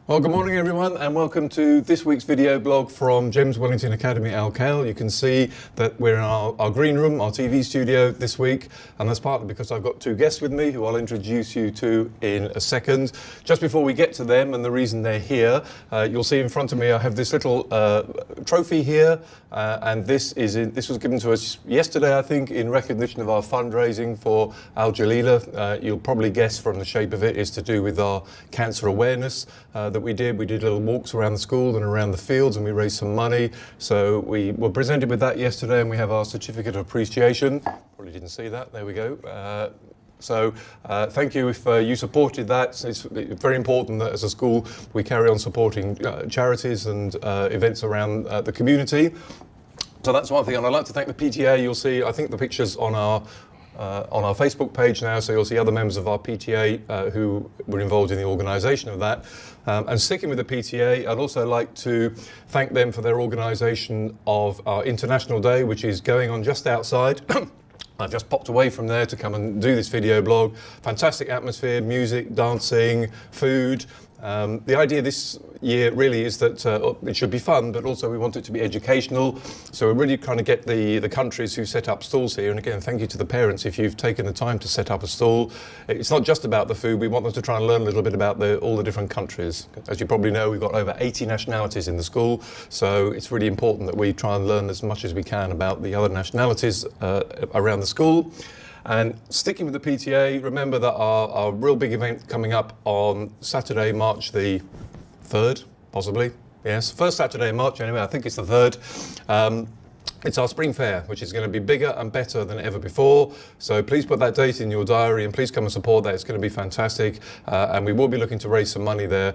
Well, good morning everyone and welcome to this week's video blog from James Wellington Academy Al Khail. You can see that we're in our green room, our TV studio this week, and that's partly because I've got two guests with me who I'll introduce you to in a second. Just before we get to them and the reason they're here, you'll see in front of me I have this little trophy here, and this was given to us yesterday, I think, in recognition of our fundraising for Al Jalila. You'll probably guess from the shape of it is to do with our cancer awareness that we did. We did little walks around the school and around the fields and we raised some money. So we were presented with that yesterday and we have our certificate of appreciation. Probably didn't see that. There we go. So thank you if you supported that. It's very important that as a school we carry on supporting charities and events around the community. So that's one thing, and I'd like to thank the PTA. You'll see, I think, the pictures on our Facebook page now, so you'll see other members of our PTA who were involved in the organisation of that. And sticking with the PTA, I'd also like to thank them for their organisation of our International Day, which is going on just outside. I've just popped away from there to come and do this video blog. Fantastic atmosphere, music, dancing, food. The idea this year really is that it should be fun, but also we want it to be educational. So we're really trying to get the countries who set up stalls here. And again, thank you to the parents if you've taken the time to set up a stall. It's not just about the food. We want them to try and learn a little bit about all the different countries. As you probably know, we've got over 80 nationalities in the school. So it's really important that we try and learn as much as we can about the other nationalities around the school. And sticking with the PTA, remember that our real big event coming up on Saturday, March the 3rd, possibly. Yes, first Saturday in March anyway, I think it's the 3rd. It's our spring fair, which is going to be bigger and better than ever before. So please put that date in your diary and please come and support that. It's going to be fantastic. And we will be looking to raise some money there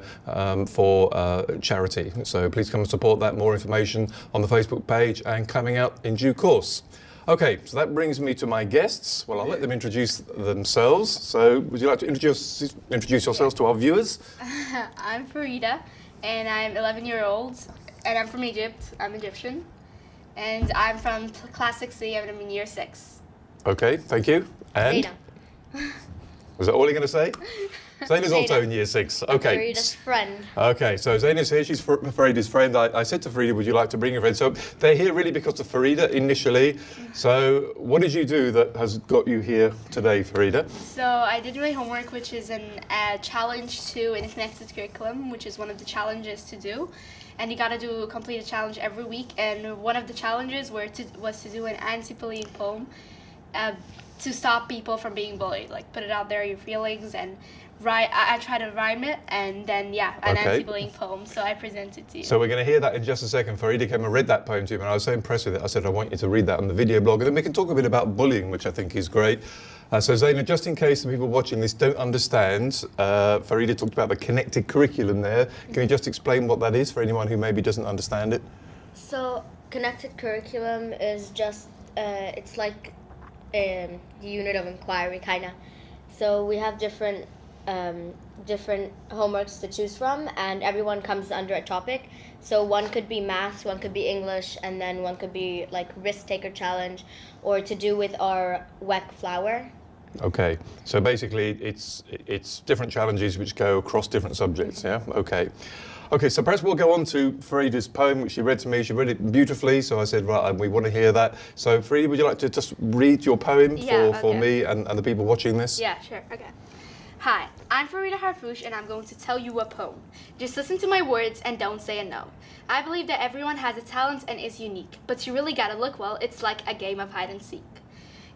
for charity. So please come and support that. More information on the Facebook page and coming out in due course. Okay, so that brings me to my guests. Well, I'll let them introduce themselves. So would you like to introduce yourselves to our viewers? I'm Farida, and I'm 11 years old, and I'm from Egypt. I'm Egyptian, and I'm from Class 6C, and I'm in Year 6. Okay, thank you. And? Zaina. Was that all you're going to say? Zaina's also in Year 6. Okay. Farida's friend. Okay, so Zaina's here. She's Farida's friend. I said to Farida, would you like to bring your friend? So they're here really because of Farida initially. So what did you do that has got you here today, Farida? So I did my homework, which is a challenge to in a connected curriculum, which is one of the challenges to do. And you got to complete a challenge every week. And one of the challenges was to do an anti-bullying poem to stop people from being bullied. Like, put it out there, your feelings, and I try to rhyme it, and then, an anti-bullying poem, so I present it to you. So we're going to hear that in just a second. Farida came and read that poem to me, and I was so impressed with it. I said, I want you to read that on the video blog, and then we can talk a bit about bullying, which I think is great. So Zaina, just in case the people watching this don't understand, Farida talked about the connected curriculum there. Can you just explain what that is for anyone who maybe doesn't understand it? So, connected curriculum is just, it's like a unit of inquiry, kind of. So we have different homeworks to choose from, and everyone comes under a topic. So one could be maths, one could be English, and then one could be like risk taker challenge, or to do with our WEC flower. Okay, so basically it's different challenges which go across different subjects, yeah? Okay, so perhaps we'll go on to Farida's poem, which she read to me. She read it beautifully, so I said, right, we want to hear that. So Farida, would you like to just read your poem for me and the people watching this? Yeah, sure, okay. Hi, I'm Farida Harfouch, and I'm going to tell you a poem. Just listen to my words and don't say a no. I believe that everyone has a talent and is unique, but you really gotta look well. It's like a game of hide and seek.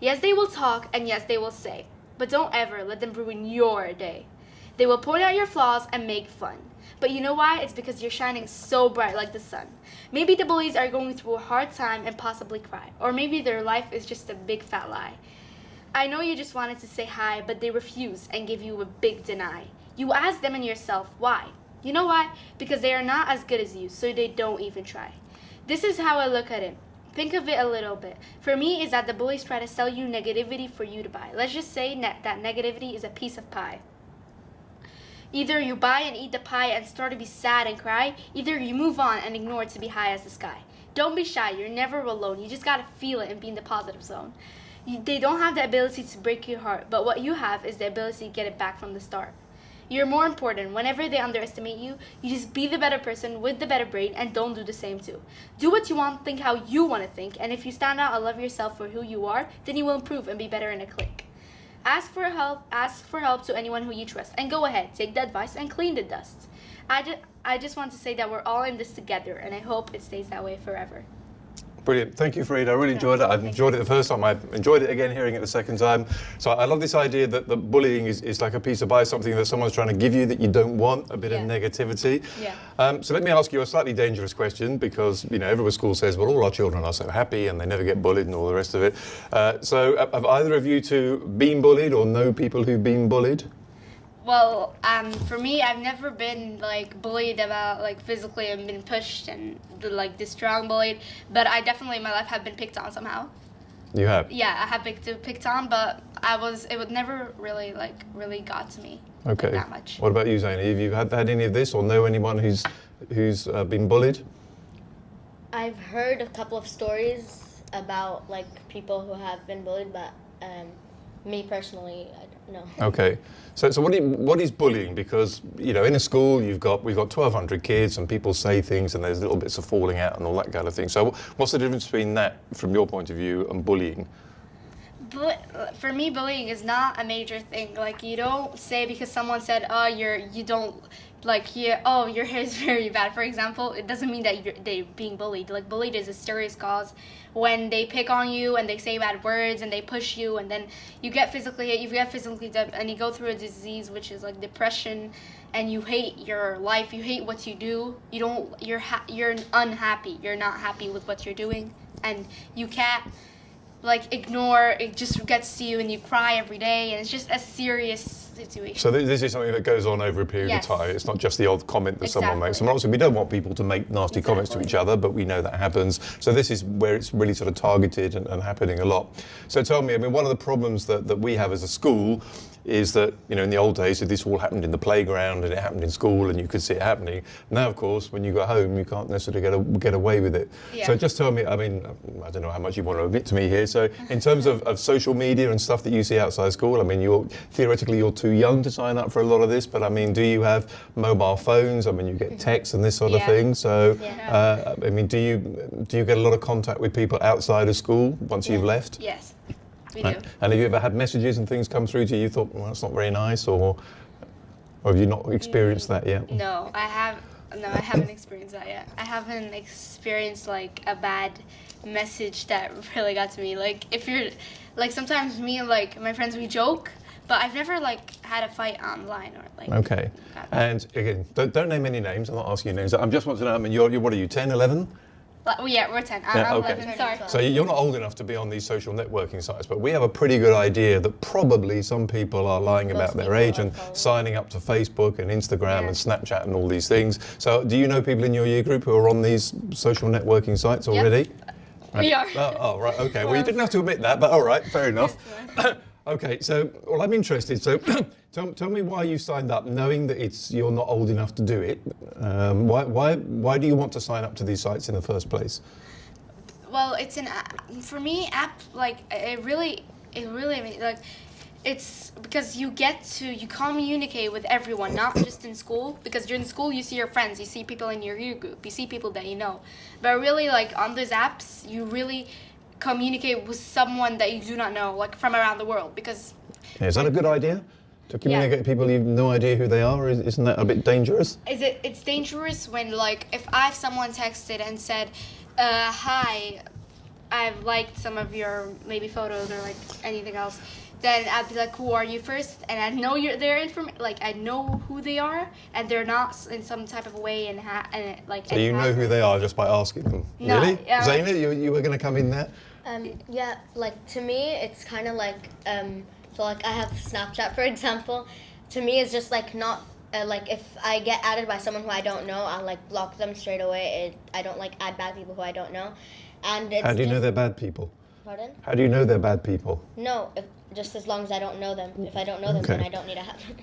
Yes, they will talk, and yes, they will say, but don't ever let them ruin your day. They will point out your flaws and make fun. But you know why? It's because you're shining so bright like the sun. Maybe the bullies are going through a hard time and possibly cry. Or maybe their life is just a big fat lie. I know you just wanted to say hi, but they refuse and give you a big deny. You ask them and yourself, why? You know why? Because they are not as good as you, so they don't even try. This is how I look at it. Think of it a little bit. For me, is that the bullies try to sell you negativity for you to buy. Let's just say that negativity is a piece of pie. Either you buy and eat the pie and start to be sad and cry, either you move on and ignore it to be high as the sky. Don't be shy, you're never alone. You just gotta feel it and be in the positive zone. They don't have the ability to break your heart, but what you have is the ability to get it back from the start. You're more important. Whenever they underestimate you, you just be the better person with the better brain and don't do the same too. Do what you want, think how you want to think, and if you stand out and love yourself for who you are, then you will improve and be better in a click. Ask for help to anyone who you trust, and go ahead, take the advice and clean the dust. I just want to say that we're all in this together, and I hope it stays that way forever. Brilliant. Thank you, Fareed. I really enjoyed it. I enjoyed it the first time. I enjoyed it again hearing it the second time. So I love this idea that bullying is like a piece of pie, something that someone's trying to give you that you don't want, a bit of negativity. Yeah. So let me ask you a slightly dangerous question, because every school says, well, all our children are so happy and they never get bullied and all the rest of it. So have either of you two been bullied or know people who've been bullied? Well, for me, I've never been like bullied about like physically and been pushed and the strong bullied, but I definitely in my life have been picked on somehow. You have? Yeah, I have been picked on, but it would never really got to me. Okay. That much. What about you, Zaini? Have you had any of this or know anyone who's been bullied? I've heard a couple of stories about like people who have been bullied, but me personally, I don't know. Okay, so what is bullying? Because in a school we've got 1,200 kids and people say things and there's little bits of falling out and all that kind of thing. So what's the difference between that, from your point of view, and bullying? For me, bullying is not a major thing. Like, you don't say because someone said, oh, your hair is very bad, for example, it doesn't mean that they're being bullied. Like, bullied is a serious cause when they pick on you and they say bad words and they push you, and then you get physically hit, you get physically dead, and you go through a disease which is like depression, and you hate your life, you hate what you do, you're unhappy, you're not happy with what you're doing, and you can't ignore, it just gets to you and you cry every day, and it's just a serious situation. So this is something that goes on over a period of time. It's not just the odd comment that someone makes. And obviously we don't want people to make nasty comments to each other, but we know that happens. So this is where it's really sort of targeted and happening a lot. So tell me, one of the problems that we have as a school is that, in the old days, this all happened in the playground and it happened in school and you could see it happening. Now, of course, when you go home, you can't necessarily get away with it. Yeah. So just tell me, I don't know how much you want to admit to me here. So in terms of social media and stuff that you see outside school, theoretically you're too young to sign up for a lot of this, but do you have mobile phones? You get texts and this sort of thing. So, do you get a lot of contact with people outside of school once you've left? Yes. We do. And have you ever had messages and things come through to you thought, well, that's not very nice, or have you not experienced that yet? No, I haven't experienced that yet. I haven't experienced a bad message that really got to me. If you're sometimes me and my friends, we joke, but I've never had a fight online or Okay. And again, don't name any names. I'm not asking you names. I just want to know. You're what are you, 10, 11? Yeah, we're 10. I'm 11, sorry. So you're not old enough to be on these social networking sites, but we have a pretty good idea that probably some people are lying about their age and signing up to Facebook and Instagram and Snapchat and all these things. So do you know people in your year group who are on these social networking sites already? Right. We are. Oh, right, okay. Well, you didn't have to admit that, but all right, fair enough. Okay, so, well, I'm interested. So tell me why you signed up, knowing that you're not old enough to do it. Why do you want to sign up to these sites in the first place? Well, it's for me, it really it's because you communicate with everyone, not just in school, because during school you see your friends, you see people in your year group, you see people that you know. But really, on these apps, you really communicate with someone that you do not know, from around the world, because... Yeah, is that a good idea? To communicate with people you've no idea who they are? Isn't that a bit dangerous? It's dangerous when, if someone texted and said, hi, I've liked some of your maybe photos or anything else, then I'd be like, who are you first? And I know their information, I know who they are, and they're not in some type of way So you know who they are just by asking them? No, really? Zaina, you were going to come in there? Yeah, to me, it's kind of so I have Snapchat, for example. To me, it's just not, if I get added by someone who I don't know, I'll block them straight away. I don't add bad people who I don't know. And How do you know they're bad people? Pardon? How do you know they're bad people? No, just as long as I don't know them. If I don't know them, then I don't need to have them.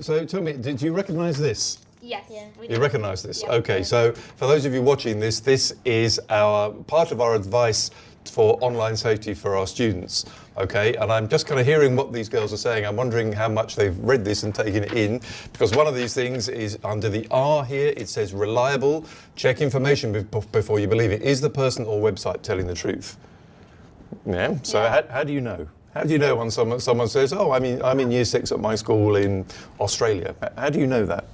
So tell me, did you recognise this? Yes. Yeah. You recognise this? Yeah. Okay, so for those of you watching this, this is part of our advice for online safety for our students. Okay, and I'm just kind of hearing what these girls are saying. I'm wondering how much they've read this and taken it in, because one of these things is under the R here. It says reliable. Check information before you believe it. Is the person or website telling the truth? Yeah. So how do you know? How do you know when someone says, "Oh, I'm in year 6 at my school in Australia"? How do you know that?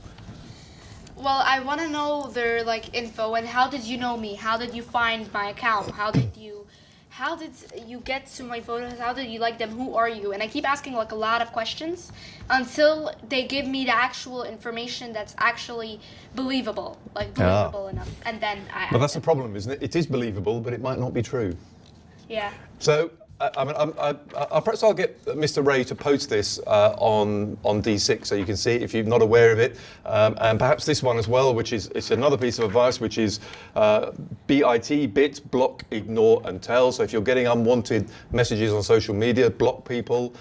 Well, I want to know their like info and how did you know me? How did you find my account? How did you get to my photos? How did you like them? Who are you? And I keep asking like a lot of questions until they give me the actual information that's actually believable enough. And then But that's the problem, isn't it? It is believable, but it might not be true. Yeah. So, perhaps I'll get Mr. Ray to post this on D6 so you can see it if you're not aware of it. And perhaps this one as well, which is it's another piece of advice, which is bit, block, ignore, and tell. So if you're getting unwanted messages on social media, block people.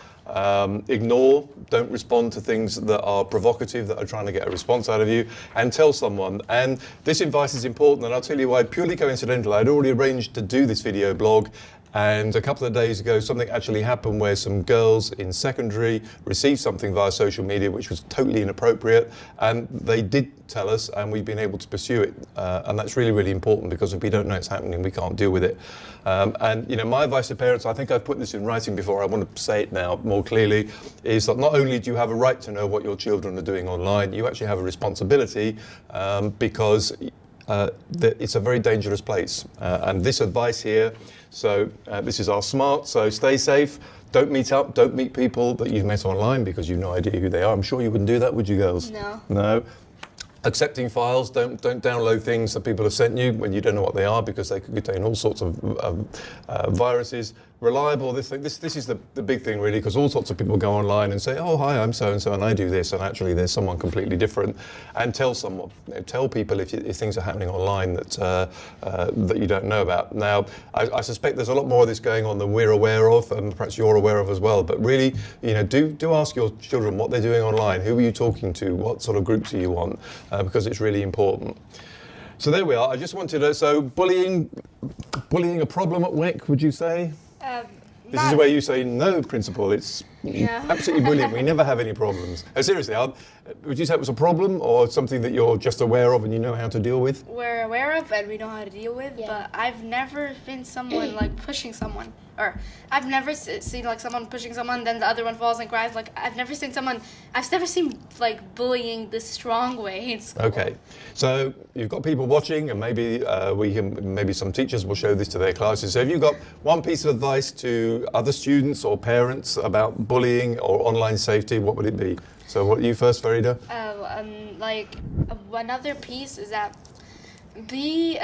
Ignore, don't respond to things that are provocative, that are trying to get a response out of you, and tell someone. And this advice is important, and I'll tell you why. Purely coincidental, I'd already arranged to do this video blog, and a couple of days ago something actually happened where some girls in secondary received something via social media which was totally inappropriate, and they did tell us, and we've been able to pursue it, and that's really, really important, because if we don't know it's happening, we can't deal with it. And you know, my advice to parents, I think I've put this in writing before, I want to say it now more clearly, is that not only do you have a right to know what your children are doing online, you actually have a responsibility, because it's a very dangerous place. And this advice here, so this is our SMART, so stay safe, don't meet up, don't meet people that you've met online because you've no idea who they are. I'm sure you wouldn't do that, would you, girls? No. No. Accepting files, don't download things that people have sent you when you don't know what they are, because they could contain all sorts of viruses. Reliable, this is the big thing really, because all sorts of people go online and say, oh hi, I'm so-and-so and I do this, and actually there's someone completely different. And tell someone, tell people if things are happening online that you don't know about. Now, I suspect there's a lot more of this going on than we're aware of, and perhaps you're aware of as well, but really, you know, do ask your children what they're doing online, who are you talking to, what sort of groups are you on, because it's really important. So there we are. I just wanted to, so bullying a problem at WEC, would you say? This is where you say no, principal. It's absolutely brilliant. We never have any problems. Seriously, would you say it was a problem or something that you're just aware of and you know how to deal with? We're aware of and we know how to deal with, but I've never been someone like pushing someone, or I've never seen like someone pushing someone, then the other one falls and cries. Like I've never seen like bullying the strong way in school. Okay, so you've got people watching, and maybe maybe some teachers will show this to their classes. So have you got one piece of advice to other students or parents about bullying or online safety? What would it be? So what you first, Farida? Another piece is that be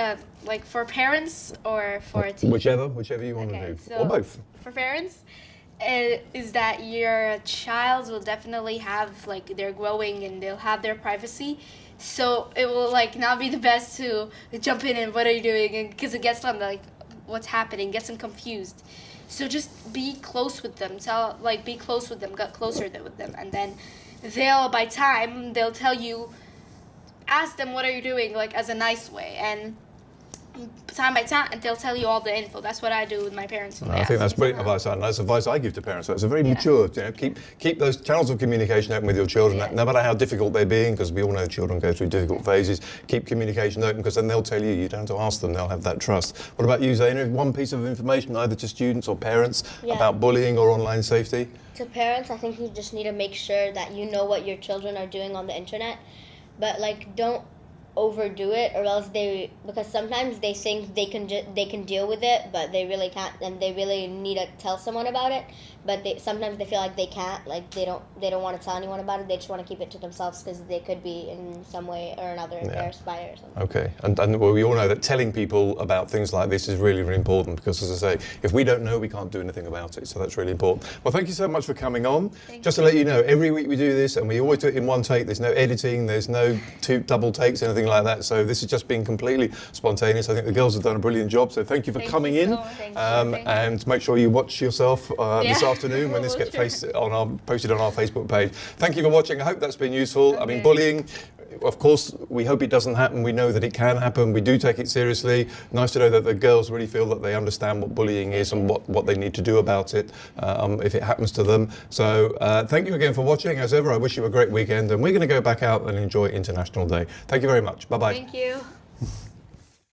like for parents or for teachers. Whichever you want to do, so or both. For parents, is that your child will definitely have like they're growing and they'll have their privacy. So it will like not be the best to jump in and what are you doing, and because it gets them like what's happening, gets them confused. So just be close with them. Be close with them, get closer with them, and then they'll tell you, ask them what are you doing, like as a nice way, and time by time, and they'll tell you all the info. That's what I do with my parents. I think that's brilliant advice, and that's advice I give to parents. So it's a very mature, you know, keep those channels of communication open with your children, no matter how difficult they're being, because we all know children go through difficult phases. Keep communication open, because then they'll tell you. You don't have to ask them; they'll have that trust. What about you, Zaina? One piece of information, either to students or parents, about bullying or online safety? To parents, I think you just need to make sure that you know what your children are doing on the internet, but like don't overdo it, or else because sometimes they think they can deal with it, but they really can't, and they really need to tell someone about it, but sometimes they feel like they can't, like they don't want to tell anyone about it. They just want to keep it to themselves because they could be in some way or another embarrassed by it or something. Okay, and well, we all know that telling people about things like this is really, really important, because as I say, if we don't know, we can't do anything about it, so that's really important. Well, thank you so much for coming on. Just to let you know, every week we do this, and we always do it in one take. There's no editing, there's no double takes, anything like that, so this has just been completely spontaneous. I think the girls have done a brilliant job, so thank you for coming in, and make sure you watch yourself this afternoon when this gets posted on our Facebook page. Thank you for watching. I hope that's been useful. I mean, bullying, of course, we hope it doesn't happen. We know that it can happen. We do take it seriously. Nice to know that the girls really feel that they understand what bullying is and what they need to do about it if it happens to them. So thank you again for watching. As ever, I wish you a great weekend, and we're going to go back out and enjoy International Day. Thank you very much. Bye-bye. Thank you.